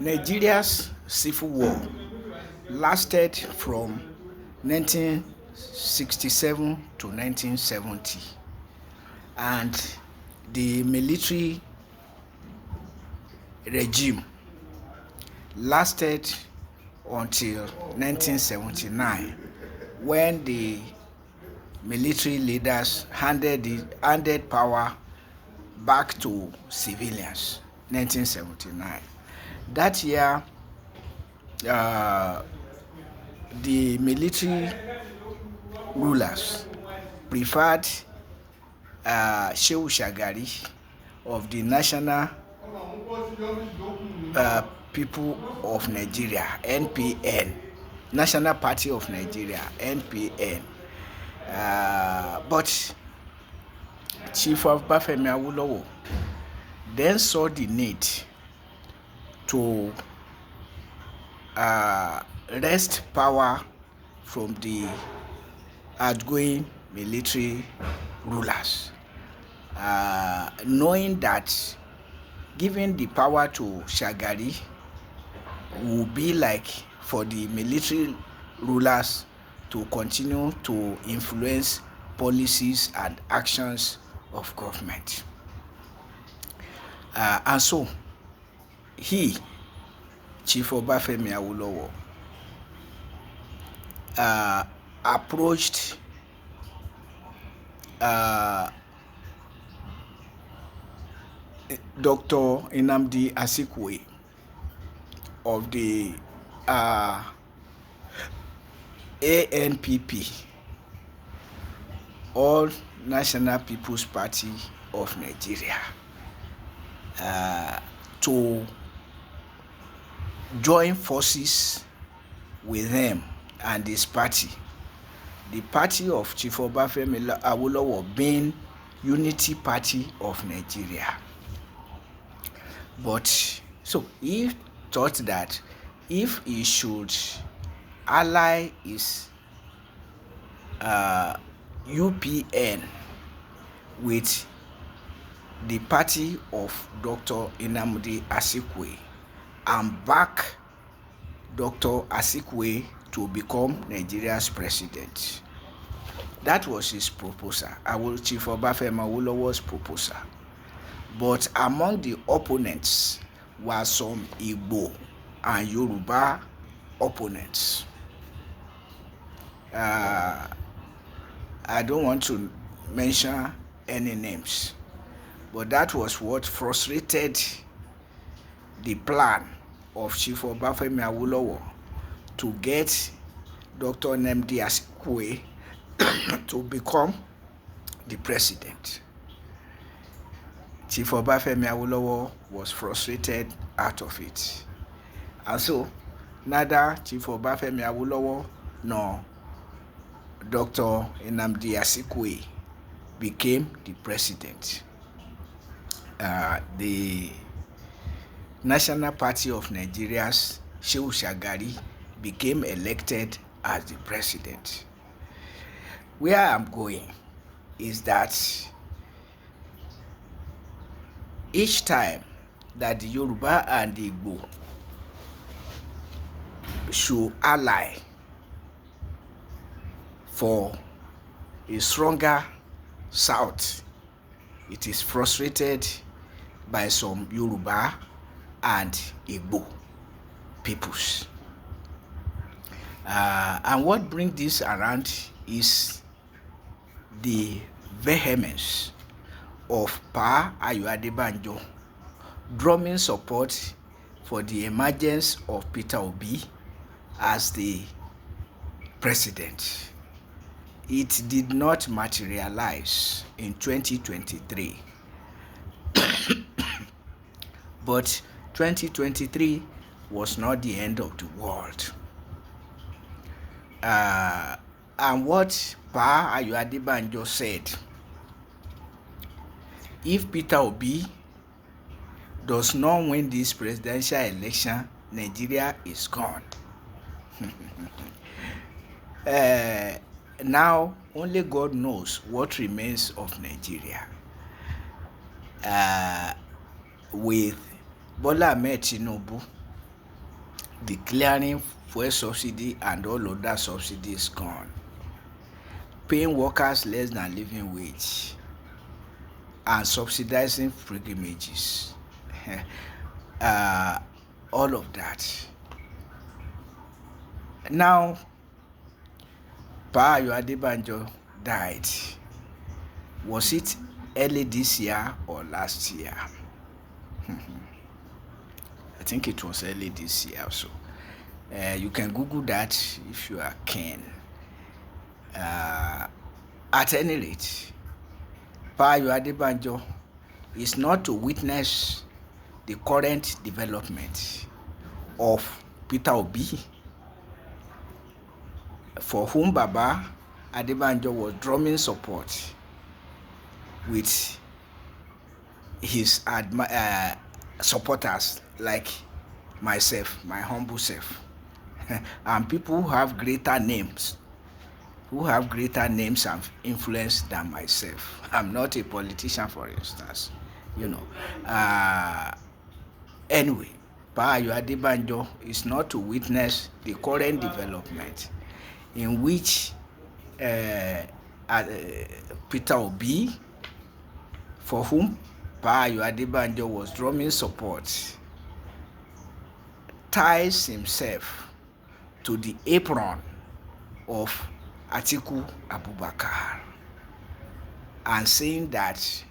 Nigeria's civil war lasted from 1967 to 1970, and the military regime lasted until 1979, when the military leaders handed power back to civilians. 1979. That year, uh, the military rulers preferred Shehu Shagari of the National People of Nigeria, NPN, National Party of Nigeria, NPN. But Chief Obafemi Awolowo then saw the need to wrest power from the outgoing military rulers, knowing that giving the power to Shagari would be like for the military rulers to continue to influence policies and actions of government. And so he, Chief Obafemi Awolowo, approached Dr. Nnamdi Azikiwe of the ANPP, All National People's Party of Nigeria, to join forces with them and his party, the party of Chief Obafemi Awolowo being Unity Party of Nigeria. But so he thought that if he should ally his UPN with the party of Dr. Nnamdi Azikiwe and back Dr. Azikiwe to become Nigeria's president. That was his proposal, Chief Obafemi Awolowo's proposal. But among the opponents were some Igbo and Yoruba opponents. I don't want to mention any names, but that was what frustrated the plan of Chief Obafemi Awolowo to get Dr. Nnamdi Azikiwe to become the president. Chief Obafemi Awolowo was frustrated out of it. And so, neither Chief Obafemi Awolowo nor Dr. Nnamdi Azikiwe became the president. The National Party of Nigeria's Shehu Shagari became elected as the president. Where I'm going is that each time that the Yoruba and the Igbo should ally for a stronger South, it is frustrated by some Yoruba and Igbo peoples. And what brings this around is the vehemence of Pa Ayo drumming support for the emergence of Peter Obi as the president. It did not materialize in 2023. But 2023 was not the end of the world. And what Pa Ayo said, if Peter Obi does not win this presidential election, Nigeria is gone. Now, only God knows what remains of Nigeria. With Bola Ahmed Tinubu declaring fuel subsidy and all other subsidies gone, paying workers less than living wage, and subsidizing pilgrimages. uh, all of that. Now, Pa Ayo Adebanjo died. Was it early this year or last year? I think it was early this year also. You can Google that if you are keen. At any rate, Pa Ayo Adebanjo is not to witness the current development of Peter Obi, for whom Baba Adebanjo was drumming support with his supporters like myself, my humble self, and people who have greater names, and influence than myself. I'm not a politician, for instance, Anyway, Pa Ayo Adebanjo is not to witness the current development in which Peter Obi, for whom Pa Ayo Adebanjo was drumming support, ties himself to the apron of Atiku Abubakar and saying that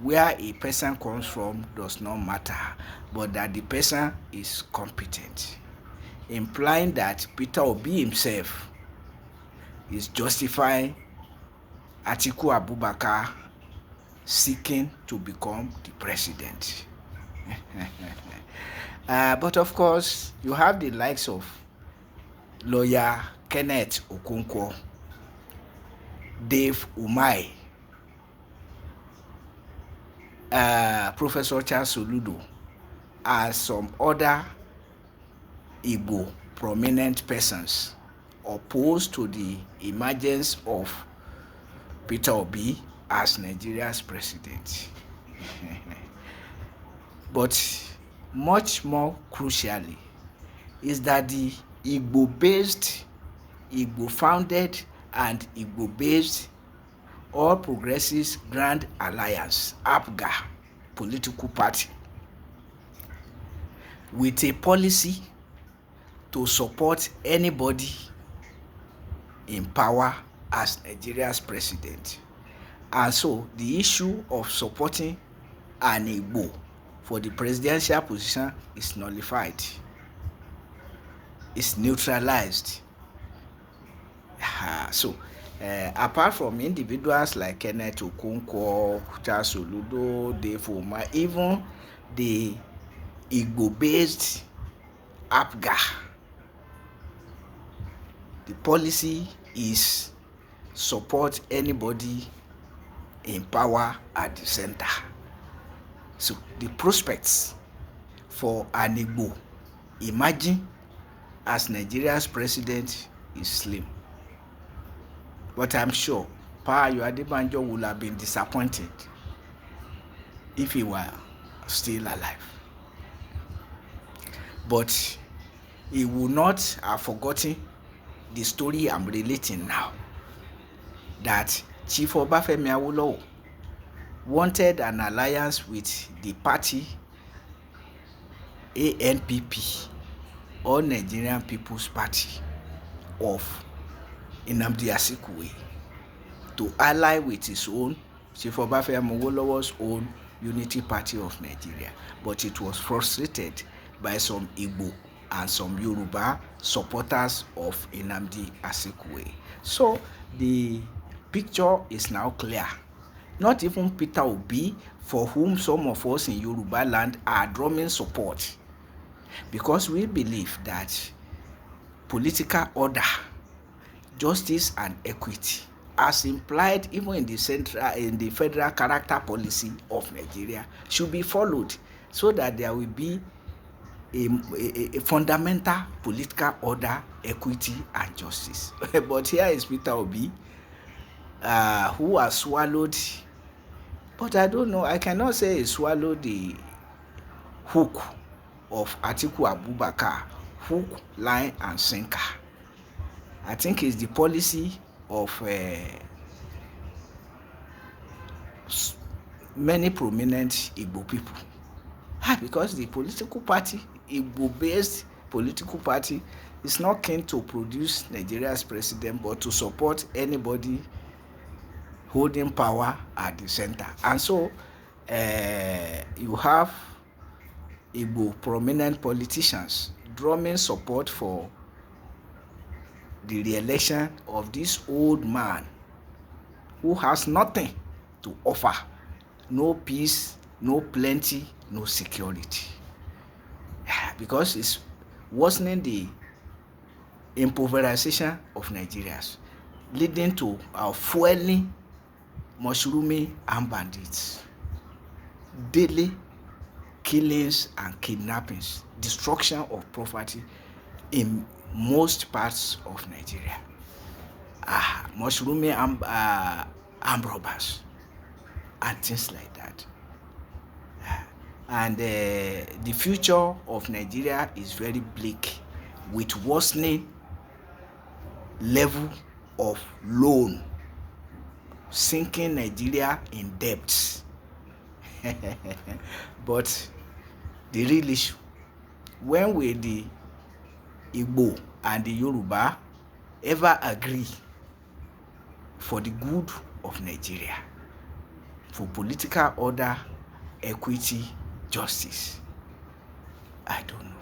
where a person comes from does not matter, but that the person is competent, implying that Peter Obi himself is justifying Atiku Abubakar seeking to become the president. But of course, you have the likes of lawyer Kenneth Okonkwo, Dave Umai, Professor Charles Soludo, and some other Igbo prominent persons opposed to the emergence of Peter Obi as Nigeria's president. But much more crucially is that the Igbo-based, Igbo-founded, and Igbo-based All Progressives Grand Alliance, APGA, political party, with a policy to support anybody in power as Nigeria's president. And so the issue of supporting an Igbo for the presidential position is nullified. It's neutralized. Apart from individuals like Kenneth Okonkwo, Charles Soludo, Dave Umai, even the Igbo-based APGA, the policy is support anybody in power at the center. So the prospects for an Igbo emerging as Nigeria's president is slim. But I'm sure Pa Ayo Adebanjo would have been disappointed if he were still alive. But he would not have forgotten the story I'm relating now, that Chief Obafemi Awolowo wanted an alliance with the party ANPP, All Nigerian People's Party of Nnamdi Azikiwe, to ally with his own, Chief Obafemi Awolowo's own Unity Party of Nigeria. But it was frustrated by some Igbo and some Yoruba supporters of Nnamdi Azikiwe. So the picture is now clear. Not even Peter Obi, for whom some of us in Yoruba land are drumming support, because we believe that political order, justice and equity, as implied even in the federal character policy of Nigeria, should be followed, so that there will be a fundamental political order, equity and justice. But here is Peter Obi, who has swallowed, but I don't know, I cannot say he swallowed the hook of Atiku Abubakar, hook, line, and sinker. I think it's the policy of many prominent Igbo people. Because the political party, Igbo-based political party, is not keen to produce Nigeria's president, but to support anybody holding power at the center. And so you have Igbo prominent politicians drumming support for the re-election of this old man who has nothing to offer. No peace, no plenty, no security. Because it's worsening the impoverization of Nigerians, leading to our fueling, mushrooming, and bandits. Daily killings and kidnappings, destruction of property in most parts of Nigeria. Mushrooming armed robbers and things like that. And the future of Nigeria is very bleak, with worsening level of loan, sinking Nigeria in debts. But the real issue, when will the Igbo and the Yoruba ever agree for the good of Nigeria, for political order, equity, justice? I don't know.